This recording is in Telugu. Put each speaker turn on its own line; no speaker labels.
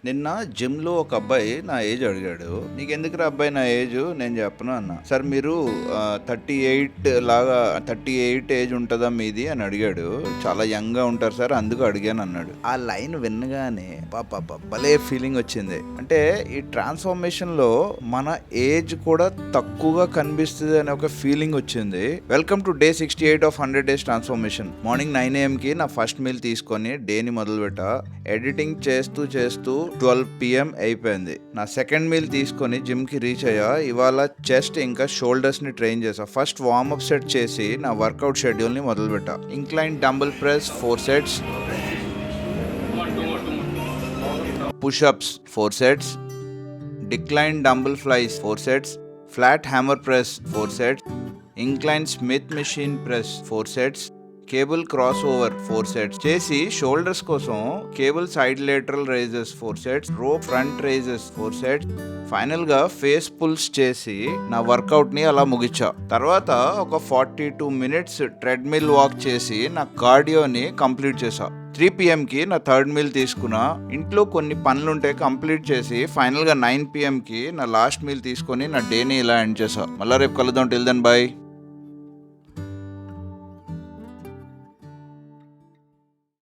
నిన్న జిమ్‌లో ఒక అబ్బాయి నా ఏజ్ అడిగాడు. "నీకెందుకురా అబ్బాయి నా ఏజు?" నేను చెప్పను అన్నా. "సార్ మీరు 38 లాగా 38 ఏజ్ ఉంటదా మీది?" అని అడిగాడు. "చాలా యంగ్‌గా ఉంటారు సార్ అందుకు అడిగాను" అన్నాడు. ఆ లైన్ వినగానే అబ్బబ్బబ్బా! భలే ఫీలింగ్ వచ్చింది. అంటే ఈ ట్రాన్స్‌ఫర్మేషన్‌లో మన ఏజ్ కూడా తక్కువగా కనిపిస్తది అనే ఒక ఫీలింగ్ వచ్చింది. Welcome to day 68 of 100 days transformation. Morning 9 AM నా ఫస్ట్ మీల్ తీసుకొని డేని మొదలుపెట్టా. ఎడిటింగ్ చేస్తూ 12 PM అయిపోయింది. నా సెకండ్ మీల్ తీసుకొని జిమ్ కి రీచ్ అయ్యా. ఇవాళ చెస్ట్ ఇంకా షోల్డర్స్ ని ట్రైన్ చేసా. ఫస్ట్ వార్మప్ సెట్ చేసి నా వర్కౌట్ షెడ్యూల్ ని మొదలు పెట్టా. Incline dumbbell press 4 sets, push-ups 4 sets, decline dumbbell flies 4 sets, flat hammer press 4 sets, incline Smith machine press 4 sets, cable crossover 4 sets చేసి షోల్డర్స్ కోసం cable side lateral raises 4 sets, rope front raises 4 sets, final గా ఫేస్ పుల్స్ చేసి నా వర్కౌట్ ని అలా ముగించా. తర్వాత ఒక 42 minutes ట్రెడ్మిల్ వాక్ చేసి నా కార్డియోని కంప్లీట్ చేసా. 3 PM నా థర్డ్ మీల్ తీసుకున్నా. ఇంట్లో కొన్ని పనులుంటే కంప్లీట్ చేసి ఫైనల్ గా 9 PM నా లాస్ట్ మీల్ తీసుకొని నా డేని ఇలా ఎండ్ చేసా. మళ్ళా రేపు కలుద్దాం. Till then by.